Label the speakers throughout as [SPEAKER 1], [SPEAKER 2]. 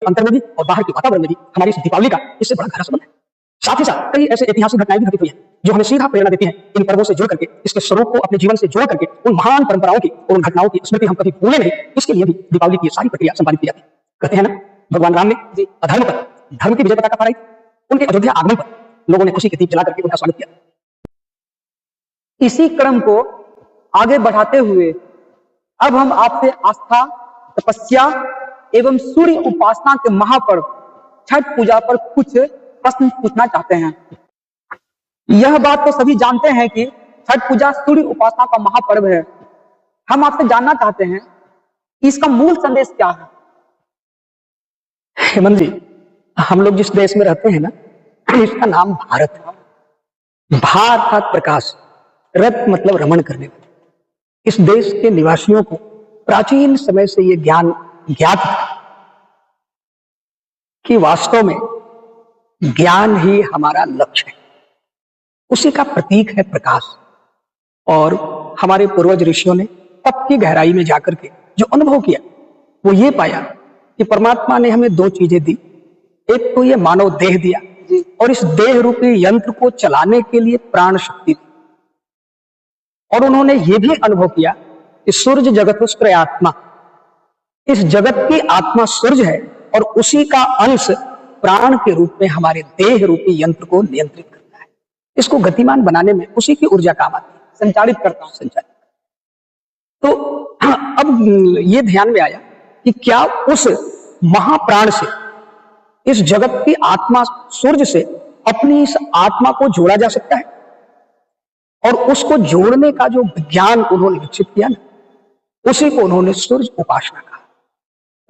[SPEAKER 1] अंतर में भी और बाहर के वातावरण में भी हमारी इस दीपावली का इससे बड़ा गहरा संबंध है। साथ ही साथ कई ऐसे ऐतिहासिक घटनाएं भी घटित हुई हैं जो हमें सीधा प्रेरणा देती हैं इन पर्वों से जुड़ करके, इसके स्वरूप को अपने जीवन से जोड़ करके उन महान परंपराओं की और उन घटनाओं की स्मृति हम कभी भूले नहीं, इसके लिए भी दीपावली की सारी प्रक्रिया संपादित की जाती है। कहते हैं ना, भगवान राम ने अधर्म पर धर्म की विजय पताका फहराई। उनके अयोध्या आगमन पर लोगों ने खुशी के दीप जला करके उनका स्वागत किया।
[SPEAKER 2] इसी क्रम को आगे बढ़ाते हुए अब हम आपसे आस्था, तपस्या एवं सूर्य उपासना के महापर्व छठ पूजा पर कुछ प्रश्न पूछना चाहते हैं। यह बात तो सभी जानते हैं कि छठ पूजा सूर्य उपासना का महापर्व है। हम आपसे जानना चाहते हैं कि इसका मूल संदेश क्या है।
[SPEAKER 1] हेमंत जी, हम लोग जिस देश में रहते हैं ना, इसका नाम भारत है। भार अर्थात प्रकाश, रत मतलब रमण करने वाले। इस देश के निवासियों को प्राचीन समय से यह ज्ञान ज्ञात था कि वास्तव में ज्ञान ही हमारा लक्ष्य है, उसी का प्रतीक है प्रकाश। और हमारे पूर्वज ऋषियों ने तप की गहराई में जाकर के जो अनुभव किया वो ये पाया कि परमात्मा ने हमें दो चीजें दी। एक तो ये मानव देह दिया और इस देह रूपी यंत्र को चलाने के लिए प्राण शक्ति दी। और उन्होंने ये भी अनुभव किया कि सूर्य जगतुस्त्र आत्मा, इस जगत की आत्मा सूर्य है और उसी का अंश प्राण के रूप में हमारे देह रूपी यंत्र को नियंत्रित करता है। इसको गतिमान बनाने में उसी की ऊर्जा काम आती है, संचालित करता है, संचालित। तो अब ये ध्यान में आया कि क्या उस महाप्राण से, इस जगत की आत्मा सूर्य से अपनी इस आत्मा को जोड़ा जा सकता है। और उसको जोड़ने का जो विज्ञान उन्होंने विकसित किया ना, उसी को उन्होंने सूर्य उपासना कहा।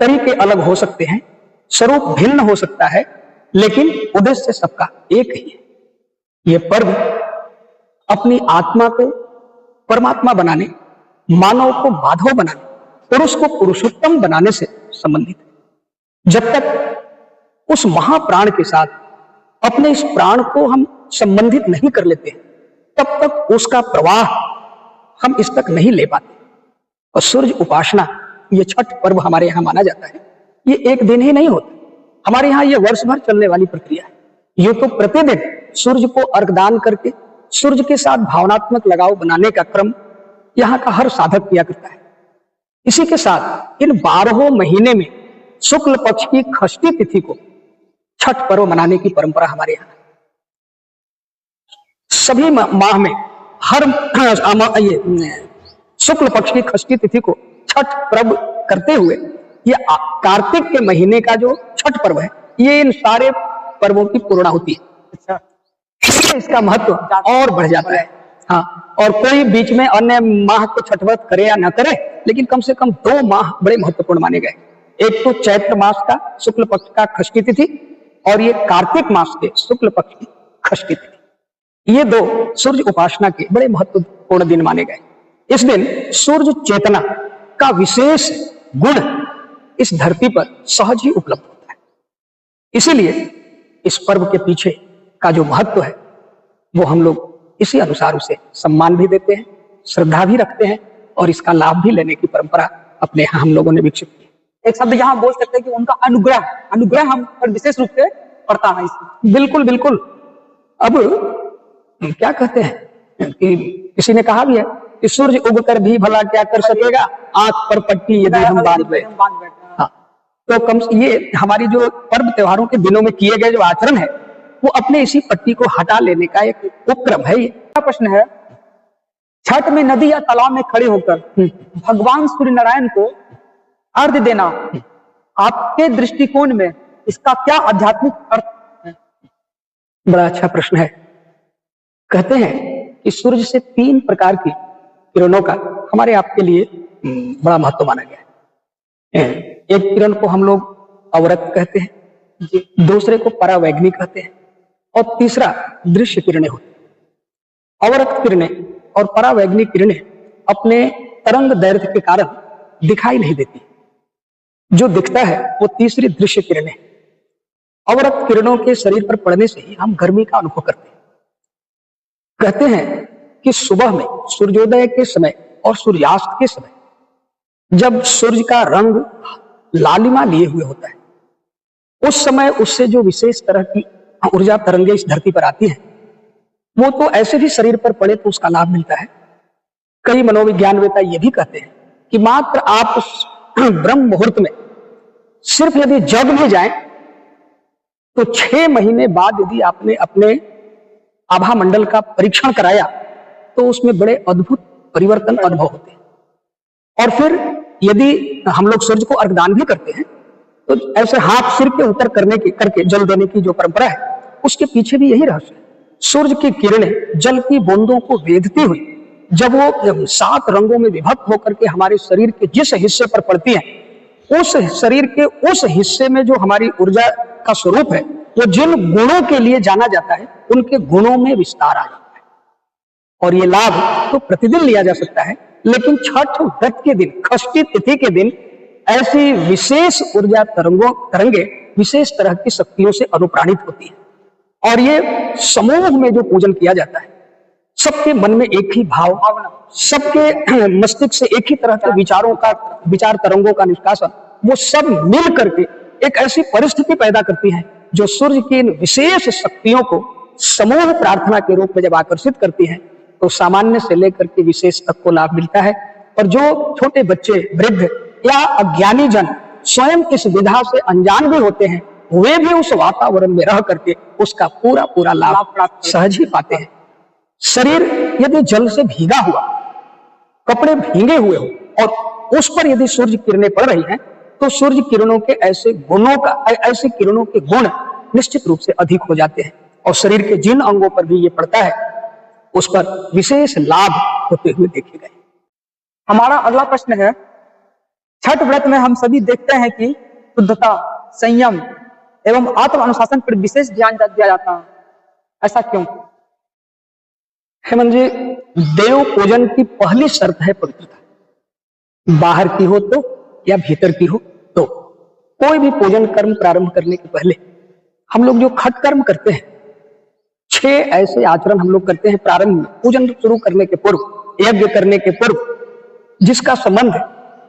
[SPEAKER 1] तरीके अलग हो सकते हैं, स्वरूप भिन्न हो सकता है, लेकिन उद्देश्य सबका एक ही है। यह पर्व अपनी आत्मा को परमात्मा बनाने, मानव को माधव बनाने, पुरुष को पुरुषोत्तम बनाने से संबंधित है। जब तक उस महाप्राण के साथ अपने इस प्राण को हम संबंधित नहीं कर लेते हैं, तब तक उसका प्रवाह हम इस तक नहीं ले पाते। और सूर्य उपासना, ये छठ पर्व हमारे यहाँ माना जाता है, ये एक दिन ही नहीं होता। हमारे यहाँ ये वर्ष भर चलने वाली प्रक्रिया है। ये तो प्रतिदिन सूर्य को अर्घदान करके सूर्य के साथ भावनात्मक लगाव बनाने का क्रम यहाँ का हर साधक किया करता है। इसी के साथ इन 12 महीने में शुक्ल पक्ष की षष्ठी तिथि को छठ पर्व मनाने की परंपरा हमारे यहाँ है। सभी माह में हर शुक्ल पक्ष की षष्ठी तिथि को छठ पर्व करते हुए ये कार्तिक के महीने का जो छठ पर्व है, ये इन सारे पर्वों की पूर्णा होती है। अच्छा, इसका महत्व और बढ़ जाता है। हाँ, और कोई बीच में अन्य माह को छठ व्रत करे या न करे, लेकिन कम से कम 2 माह बड़े महत्वपूर्ण माने गए। एक तो चैत्र मास का शुक्ल पक्ष का षष्ठी तिथि और ये कार्तिक मास के शुक्ल पक्ष की षष्ठी तिथि। ये 2 सूर्य उपासना के बड़े महत्वपूर्ण दिन माने गए। इस दिन सूर्य चेतना का विशेष गुण इस धरती पर सहज ही उपलब्ध होता है। इसीलिए इस पर्व के पीछे का जो महत्व है वो हम लोग इसी अनुसार उसे सम्मान भी देते हैं, श्रद्धा भी रखते हैं और इसका लाभ भी लेने की परंपरा अपने यहाँ हम लोगों ने विकसित की।
[SPEAKER 2] एक शब्द यहाँ बोल सकते हैं कि उनका अनुग्रह हम पर विशेष रूप से पड़ता है इसमें।
[SPEAKER 1] बिल्कुल बिल्कुल। अब क्या कहते हैं कि किसी ने कहा भी है कि सूर्य उगकर भी भला क्या कर सकेगा, आंख पर पट्टी यदि हम बांध बैठे। हाँ, तो कम ये हमारी जो पर्व त्योहारों के दिनों में किए गए जो आचरण है वो अपने इसी पट्टी को हटा लेने का एक उपक्रम है। ये
[SPEAKER 2] प्रश्न है, छठ में नदी या तालाब में खड़े होकर भगवान सूर्य नारायण को अर्घ्य देना आपके दृष्टिकोण में इसका क्या आध्यात्मिक अर्थ है?
[SPEAKER 1] बड़ा अच्छा प्रश्न है। कहते हैं कि सूर्य से 3 प्रकार की किरणों का हमारे आपके लिए बड़ा महत्व माना गया है। एक किरण को हम लोग अवरक्त कहते हैं, दूसरे को परावैग्निक कहते हैं और तीसरा दृश्य किरणें होती हैं। अवरक्त किरणें और परावैग्निक किरणें अपने तरंग दैर्घ्य के कारण दिखाई नहीं देती। जो दिखता है वो तीसरी दृश्य किरणें। अवरक्त किरणों के शरीर पर पड़ने से ही हम गर्मी का अनुभव करते हैं। कहते हैं कि सुबह में सूर्योदय के समय और सूर्यास्त के समय जब सूर्य का रंग लालिमा लिए हुए होता है उस समय उससे जो विशेष तरह की ऊर्जा तरंगे इस धरती पर आती है, वो तो ऐसे भी शरीर पर पड़े तो उसका लाभ मिलता है। कई मनोविज्ञानवेत्ता ये भी कहते हैं कि मात्र आप उस ब्रह्म मुहूर्त में सिर्फ यदि जग भी जाएं तो 6 महीने बाद यदि आपने अपने आभा मंडल का परीक्षण कराया तो उसमें बड़े अद्भुत परिवर्तन अनुभव होते हैं। और फिर यदि हम लोग सूर्य को अर्घदान भी करते हैं तो ऐसे हाथ सिर के ऊपर करके जल देने की जो परंपरा है, उसके पीछे भी यही रहस्य है। सूर्य की किरणें जल की बूंदों को वेधती हुई जब वो 7 रंगों में विभक्त होकर के हमारे शरीर के जिस हिस्से पर पड़ती हैं, उस शरीर के उस हिस्से में जो हमारी ऊर्जा का स्वरूप है, वो जिन गुणों के लिए जाना जाता है, उनके गुणों में विस्तार आ जाता है। और ये लाभ तो प्रतिदिन लिया जा सकता है, लेकिन छठ व्रत के दिन, षष्ठी तिथि के दिन ऐसी विशेष ऊर्जा तरंगे विशेष तरह की शक्तियों से अनुप्राणित होती है। और ये समूह में जो पूजन किया जाता है, सबके मन में एक ही भाव, सबके मस्तिष्क से एक ही तरह के विचार तरंगों का निष्कासन, वो सब मिल करके एक ऐसी परिस्थिति पैदा करती है जो सूर्य की इन विशेष शक्तियों को समूह प्रार्थना के रूप में जब आकर्षित करती है तो सामान्य से लेकर के विशेष तक को लाभ मिलता है। और जो छोटे बच्चे, वृद्ध या अज्ञानी जन स्वयं इस विधा से अनजान भी होते हैं, वे भी उस वातावरण में रह करके उसका पूरा लाभ सहज ही पाते हैं। शरीर यदि जल से भीगा हुआ, कपड़े भीगे हुए हो और उस पर यदि सूर्य किरणें पड़ रही हैं, तो सूर्य किरणों के ऐसे किरणों के गुण निश्चित रूप से अधिक हो जाते हैं और शरीर के जिन अंगों पर भी ये पड़ता है उस पर विशेष लाभ होते हुए देखे गए।
[SPEAKER 2] हमारा अगला प्रश्न है, छठ व्रत में हम सभी देखते हैं कि शुद्धता, संयम एवं आत्म अनुशासन पर विशेष ध्यान दिया जाता है, ऐसा क्यों?
[SPEAKER 1] हेमंत जी, देव पूजन की पहली शर्त है पवित्रता। बाहर की हो तो या भीतर की हो तो। कोई भी पूजन कर्म प्रारंभ करने के पहले हम लोग जो खट कर्म करते हैं, 6 ऐसे आचरण हम लोग करते हैं प्रारंभ में, पूजन शुरू करने के पूर्व, यज्ञ करने के पूर्व, जिसका संबंध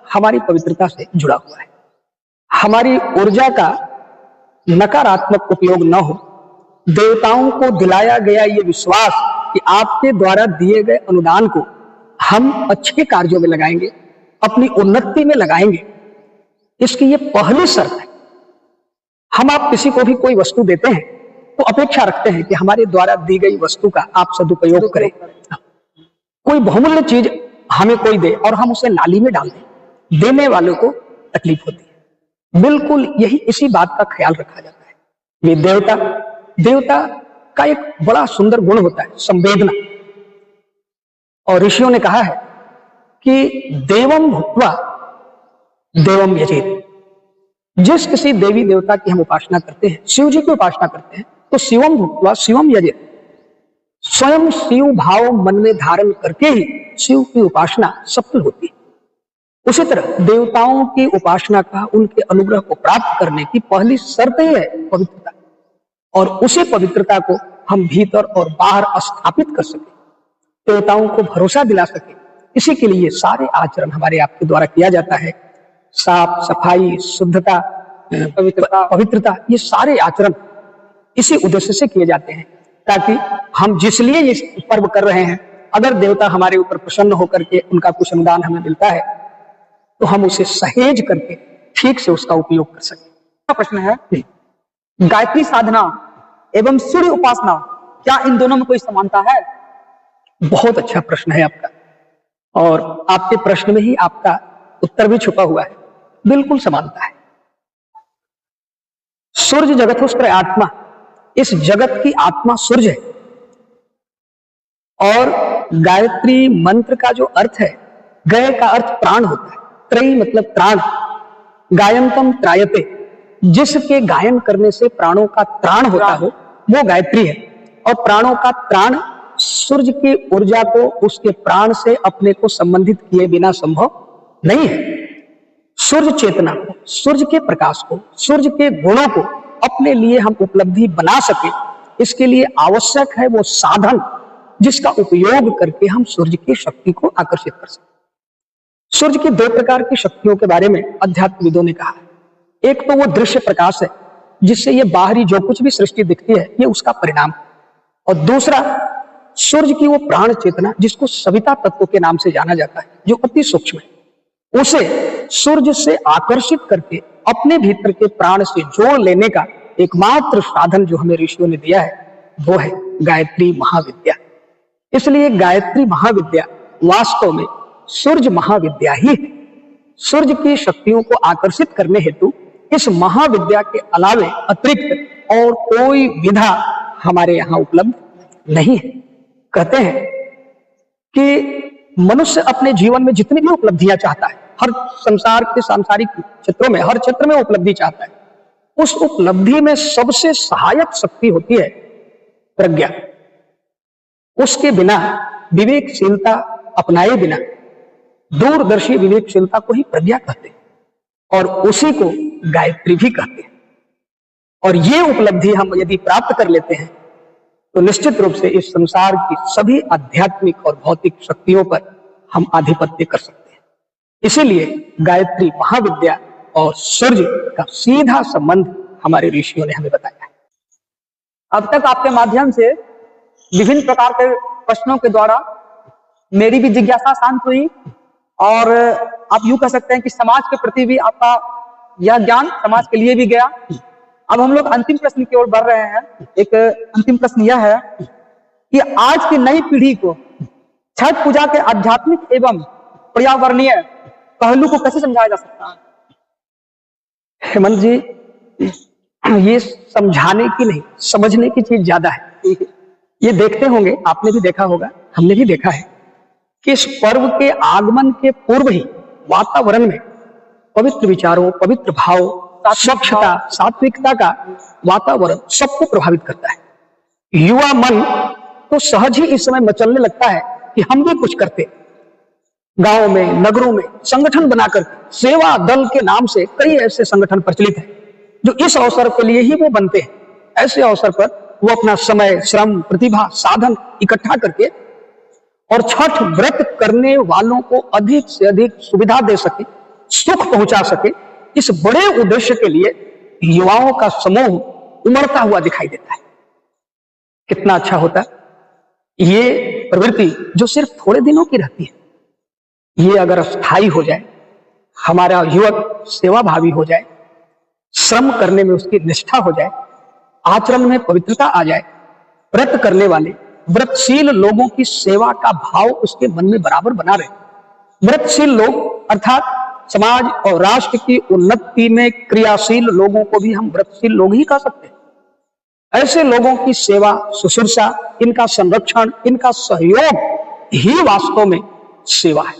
[SPEAKER 1] हमारी पवित्रता से जुड़ा हुआ है। हमारी ऊर्जा का नकारात्मक उपयोग न हो, देवताओं को दिलाया गया ये विश्वास कि आपके द्वारा दिए गए अनुदान को हम अच्छे कार्यों में लगाएंगे, अपनी उन्नति में लगाएंगे, इसकी ये पहली शर्त है। हम आप किसी को भी कोई वस्तु देते हैं तो अपेक्षा रखते हैं कि हमारे द्वारा दी गई वस्तु का आप सदुपयोग करें। कोई बहुमूल्य चीज हमें कोई दे और हम उसे नाली में डाल दें, देने वालों को तकलीफ होती है। बिल्कुल यही इसी बात का ख्याल रखा जाता है। ये देवता का एक बड़ा सुंदर गुण होता है, संवेदना। और ऋषियों ने कहा है कि देवम भूत्वा देवम यजेत। जिस किसी देवी देवता की हम उपासना करते हैं, शिव जी की उपासना करते हैं, तो शिवम भूत्वा शिवम यजेत। स्वयं शिव भाव मन में धारण करके ही शिव की उपासना सफल होती है। उसी तरह देवताओं की उपासना का, उनके अनुग्रह को प्राप्त करने की पहली शर्त ही है पवित्रता। और उसी पवित्रता को हम भीतर और बाहर स्थापित कर सके, देवताओं को भरोसा दिला सके, इसी के लिए सारे आचरण हमारे आपके द्वारा किया जाता है। साफ सफाई, शुद्धता, पवित्रता, ये सारे आचरण इसी उद्देश्य से किए जाते हैं ताकि हम जिस लिए ये पर्व कर रहे हैं, अगर देवता हमारे ऊपर प्रसन्न होकर के उनका कुछ अनुदान हमें मिलता है तो हम उसे सहेज करके ठीक से उसका उपयोग कर सकें।
[SPEAKER 2] प्रश्न है, गायत्री साधना एवं सूर्य उपासना, क्या इन दोनों में कोई समानता है?
[SPEAKER 1] बहुत अच्छा प्रश्न है आपका, और आपके प्रश्न में ही आपका उत्तर भी छुपा हुआ है। बिल्कुल समानता है। सूर्य जगतोस्त्र आत्मा, इस जगत की आत्मा सूर्य है। और गायत्री मंत्र का जो अर्थ है, गय का अर्थ प्राण होता है, त्रयी मतलब प्राण, गायंतम त्रायते, जिसके गायन करने से प्राणों का त्राण होता हो वो गायत्री है। और प्राणों का त्राण सूर्य की ऊर्जा को उसके प्राण से अपने को संबंधित किए बिना संभव नहीं है। सूर्य चेतना को, सूर्य के प्रकाश को, सूर्य के गुणों को अपने लिए हम उपलब्धि बना सके, इसके लिए आवश्यक है वो साधन जिसका उपयोग करके हम सूर्य की शक्ति को आकर्षित कर सकें। सूर्य की 2 प्रकार की शक्तियों के बारे में अध्यात्मविदों ने कहा है। एक तो वो दृश्य प्रकाश है जिससे ये बाहरी जो कुछ भी सृष्टि दिखती है ये उसका परिणाम। और दूसरा, सूर्य की वो प्राण चेतना जिसको सविता तत्व के नाम से जाना जाता है, जो अति सूक्ष्म है, उसे सूर्य से आकर्षित करके अपने भीतर के प्राण से जोड़ लेने का एकमात्र साधन जो हमें ऋषियों ने दिया है वो है गायत्री महाविद्या। इसलिए गायत्री महाविद्या वास्तव में सूर्य महाविद्या ही है। सूर्य की शक्तियों को आकर्षित करने हेतु इस महाविद्या के अलावे अतिरिक्त और कोई विधा हमारे यहाँ उपलब्ध नहीं है। कहते हैं कि मनुष्य अपने जीवन में जितनी भी उपलब्धियां चाहता है, हर संसार के सांसारिक क्षेत्रों में, हर क्षेत्र में उपलब्धि चाहता है, उस उपलब्धि में सबसे सहायक शक्ति होती है प्रज्ञा। उसके बिना, विवेकशीलता अपनाए बिना, दूरदर्शी विवेकशीलता को ही प्रज्ञा कहते हैं और उसी को गायत्री भी कहते हैं। और ये उपलब्धि हम यदि प्राप्त कर लेते हैं तो निश्चित रूप से इस संसार की सभी आध्यात्मिक और भौतिक शक्तियों पर हम आधिपत्य कर सकते हैं। इसीलिए गायत्री महाविद्या और सूर्य का सीधा संबंध हमारे ऋषियों ने हमें बताया है।
[SPEAKER 2] अब तक आपके माध्यम से विभिन्न प्रकार के प्रश्नों के द्वारा मेरी भी जिज्ञासा शांत हुई और आप यूं कह सकते हैं कि समाज के प्रति भी आपका यह ज्ञान समाज के लिए भी गया। अब हम लोग अंतिम प्रश्न की ओर बढ़ रहे हैं। एक अंतिम प्रश्न यह है कि आज की नई पीढ़ी को छठ पूजा के आध्यात्मिक एवं पर्यावरणीय पहलू को कैसे समझाया जा सकता है?
[SPEAKER 1] हेमंत जी, ये समझाने की नहीं, समझने की चीज ज्यादा है। ये देखते होंगे, आपने भी देखा होगा, हमने भी देखा है कि इस पर्व के आगमन के पूर्व ही वातावरण में पवित्र विचारों, पवित्र भाव, स्वच्छता, सात्विकता का वातावरण सबको प्रभावित करता है। युवा मन तो सहज ही इस समय मचलने लगता है कि हम भी कुछ करते। गांवों में, नगरों में संगठन बनाकर सेवा दल के नाम से कई ऐसे संगठन प्रचलित हैं जो इस अवसर के लिए ही वो बनते हैं। ऐसे अवसर पर वो अपना समय, श्रम, प्रतिभा, साधन इकट्ठा करके और छठ व्रत करने वालों को अधिक से अधिक सुविधा दे सके, सुख पहुंचा सके, इस बड़े उद्देश्य के लिए युवाओं का समूह उमड़ता हुआ दिखाई देता है। कितना अच्छा होता ये प्रवृत्ति जो सिर्फ थोड़े दिनों की रहती है, ये अगर स्थायी हो जाए, हमारा युवक सेवाभावी हो जाए, श्रम करने में उसकी निष्ठा हो जाए, आचरण में पवित्रता आ जाए, व्रत करने वाले व्रतशील लोगों की सेवा का भाव उसके मन में बराबर बना रहे। व्रतशील लोग अर्थात समाज और राष्ट्र की उन्नति में क्रियाशील लोगों को भी हम व्रतशील लोग ही कह सकते हैं। ऐसे लोगों की सेवा, शुश्रूषा, इनका संरक्षण, इनका सहयोग ही वास्तव में सेवा है।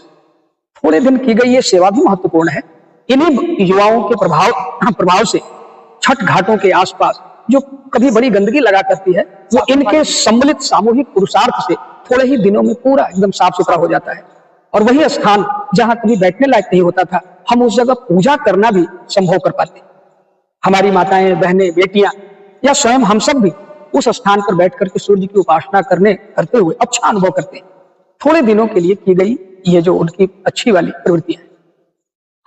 [SPEAKER 1] थोड़े दिन की गई ये सेवा भी महत्वपूर्ण है। इन्हीं युवाओं के प्रभाव से छठ घाटों के आसपास जो कभी बड़ी गंदगी लगा करती है, वो इनके सम्मिलित सामूहिक पुरुषार्थ से थोड़े ही दिनों में पूरा एकदम साफ सुथरा हो जाता है। और वही स्थान जहां कभी बैठने लायक नहीं होता था, हम उस जगह पूजा करना भी संभव कर पाते। हमारी माताएं, बहनें, बेटियां या स्वयं हम सब भी उस स्थान पर बैठ करके सूर्य की उपासना करते हुए अच्छा अनुभव करते हैं। थोड़े दिनों के लिए की गई ये जो उनकी अच्छी वाली प्रवृत्तियां,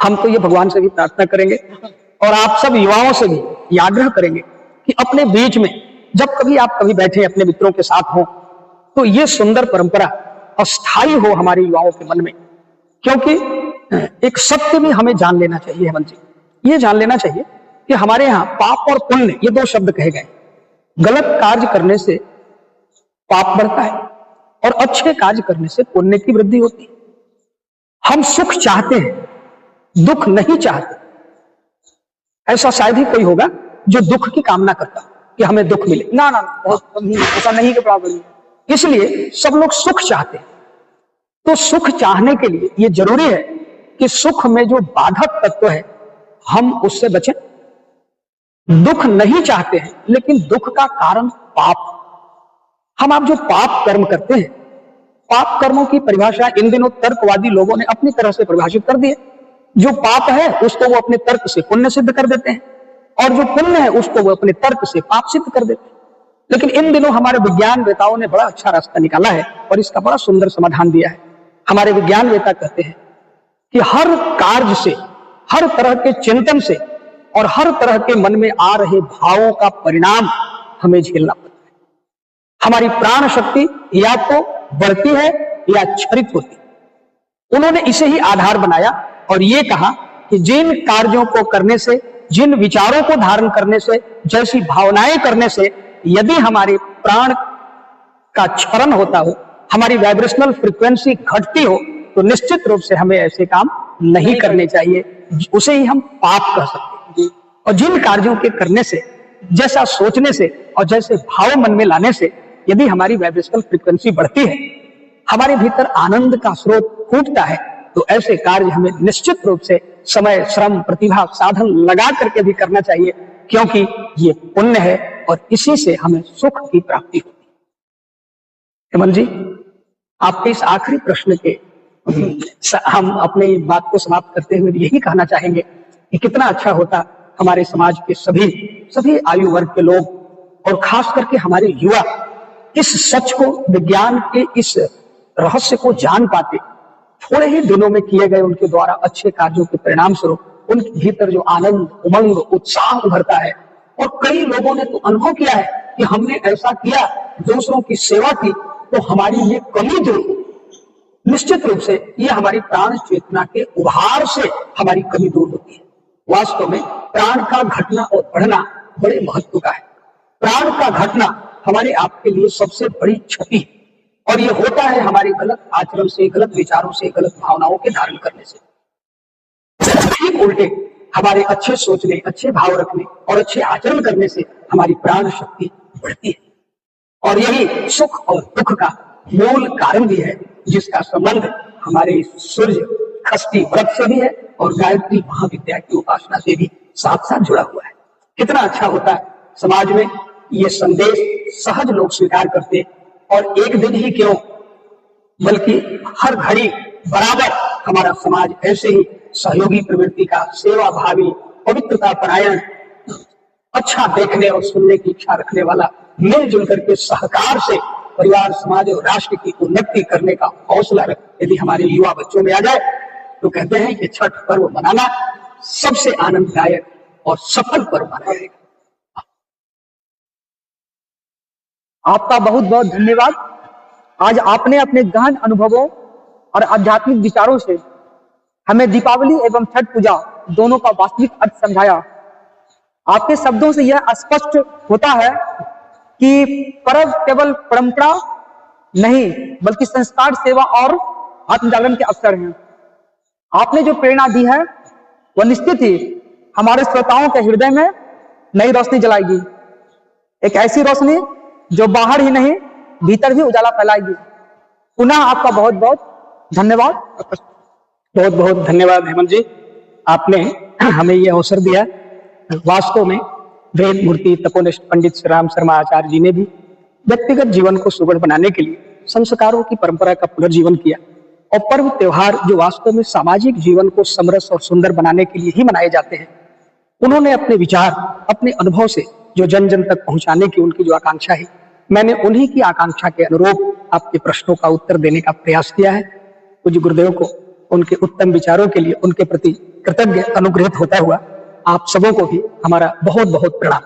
[SPEAKER 1] हम तो ये भगवान से भी प्रार्थना करेंगे और आप सब युवाओं से भी ये आग्रह करेंगे कि अपने बीच में जब कभी आप कभी बैठे अपने मित्रों के साथ हो तो ये सुंदर परंपरा अस्थायी हो हमारे युवाओं के मन में। क्योंकि एक सत्य भी हमें जान लेना चाहिए हेमंत जी, ये जान लेना चाहिए कि हमारे यहाँ पाप और पुण्य ये दो शब्द कहे गए। गलत कार्य करने से पाप बढ़ता है और अच्छे कार्य करने से पुण्य की वृद्धि होती है। हम सुख चाहते हैं, दुख नहीं चाहते। ऐसा शायद ही कोई होगा जो दुख की कामना करता कि हमें दुख मिले।
[SPEAKER 2] ना ना, ऐसा नहीं के बराबर।
[SPEAKER 1] इसलिए सब लोग सुख चाहते हैं। तो सुख चाहने के लिए ये जरूरी है कि सुख में जो बाधक तत्व है हम उससे बचें। दुख नहीं चाहते हैं, लेकिन दुख का कारण पाप। हम आप जो पाप कर्म करते हैं, पाप कर्मों की परिभाषा इन दिनों तर्कवादी लोगों ने अपनी तरह से परिभाषित कर दी है। जो पाप है उसको वो अपने तर्क से पुण्य सिद्ध कर देते हैं और जो पुण्य है उसको वो अपने तर्क से पाप सिद्ध कर देते हैं। लेकिन इन दिनों हमारे विज्ञान वेताओं ने बड़ा अच्छा रास्ता निकाला है और इसका बड़ा सुंदर समाधान दिया है। हमारे विज्ञान वेता कहते हैं कि हर कार्य से, हर तरह के चिंतन से और हर तरह के मन में आ रहे भावों का परिणाम हमें झेलना पड़ता है। हमारी प्राण शक्ति या तो बढ़ती है या क्षरित होती है। उन्होंने इसे ही आधार बनाया और ये कहा कि जिन कार्यों को करने से, जिन विचारों को धारण करने से, जैसी भावनाएं करने से यदि हमारे प्राण का क्षरण होता हो, हमारी वाइब्रेशनल फ्रीक्वेंसी घटती हो, तो निश्चित रूप से हमें ऐसे काम नहीं करने चाहिए। उसे ही हम पाप कह सकते हैं। और जिन कार्यों के करने से, जैसा सोचने से और जैसे भाव मन में लाने से यदि हमारी वाइब्रेशनल फ्रीक्वेंसी बढ़ती है, हमारे भीतर आनंद का स्रोत फूटता है, तो ऐसे कार्य हमें निश्चित रूप से समय, श्रम, प्रतिभा, साधन लगा करके भी करना चाहिए, क्योंकि ये पुण्य है और इसी से हमें सुख की प्राप्ति होती है। हेमंत जी, आपके इस आखिरी प्रश्न के हम अपनी बात को समाप्त करते हुए यही कहना चाहेंगे कि कितना अच्छा होता हमारे समाज के सभी आयु वर्ग के लोग और खास करके हमारे युवा इस सच को, विज्ञान के इस रहस्य को जान पाते। थोड़े ही दिनों में किए गए उनके द्वारा अच्छे कार्यों के परिणाम स्वरूप उनके भीतर जो आनंद, उमंग, उत्साह उभरता है। और कई लोगों ने तो अनुभव किया है कि हमने ऐसा किया, दूसरों की सेवा की, तो हमारी ये कमी दूर हुई। निश्चित रूप से ये हमारी प्राण चेतना के उभार से हमारी कमी दूर होती है। वास्तव में प्राण का घटना और बढ़ना बड़े महत्व का है। प्राण का घटना हमारे आपके लिए सबसे बड़ी क्षति है, और ये होता है हमारे गलत आचरण से, गलत विचारों से, गलत भावनाओं के धारण करने से। ठीक उल्टे हमारे अच्छे सोचने, अच्छे भाव रखने और अच्छे आचरण करने से हमारी प्राण शक्ति बढ़ती है। और यही सुख और दुख का मूल कारण भी है, जिसका संबंध हमारे सूर्य खष्टी व्रत से भी है और गायत्री महाविद्या की उपासना से भी साथ साथ जुड़ा हुआ है। कितना अच्छा होता है समाज में ये संदेश सहज लोग स्वीकार करते, और एक दिन ही क्यों बल्कि हर घड़ी बराबर हमारा समाज ऐसे ही सहयोगी प्रवृत्ति का, सेवा भावी, पवित्रता परायण, अच्छा देखने और सुनने की इच्छा रखने वाला, मिलजुल करके सहकार से परिवार, समाज और राष्ट्र की उन्नति करने का हौसला यदि हमारे युवा बच्चों में आ जाए, तो कहते हैं कि छठ पर्व मनाना सबसे आनंददायक और सफल पर्व माना जाएगा।
[SPEAKER 2] आपका बहुत बहुत धन्यवाद। आज आपने अपने गहन अनुभवों और आध्यात्मिक विचारों से हमें दीपावली एवं छठ पूजा दोनों का वास्तविक अर्थ समझाया। आपके शब्दों से यह स्पष्ट होता है कि पर्व केवल परंपरा नहीं, बल्कि संस्कार, सेवा और आत्मजागरण के अवसर हैं। आपने जो प्रेरणा दी है वह निश्चित ही हमारे श्रोताओं के हृदय में नई रोशनी जलाएगी, एक ऐसी रोशनी जो बाहर ही नहीं भीतर भी उजाला फैलाएगी। पुनः आपका बहुत बहुत धन्यवाद।
[SPEAKER 1] बहुत बहुत धन्यवाद हेमंत जी, आपने हमें यह अवसर दिया। वास्तव में वेद मूर्ति तपोनिष्ठ पंडित श्री राम शर्मा आचार्य जी ने भी व्यक्तिगत जीवन को सुगढ़ बनाने के लिए संस्कारों की परंपरा का पुनर्जीवन किया, और पर्व त्योहार जो वास्तव में सामाजिक जीवन को समरस और सुंदर बनाने के लिए ही मनाए जाते हैं, उन्होंने अपने विचार, अपने अनुभव से जो जन जन तक पहुंचाने की उनकी जो आकांक्षा है, मैंने उन्हीं की आकांक्षा के अनुरूप आपके प्रश्नों का उत्तर देने का प्रयास किया है। पूज्य गुरुदेव को उनके उत्तम विचारों के लिए उनके प्रति कृतज्ञ अनुग्रहित होता हुआ आप सबों को भी हमारा बहुत बहुत प्रणाम।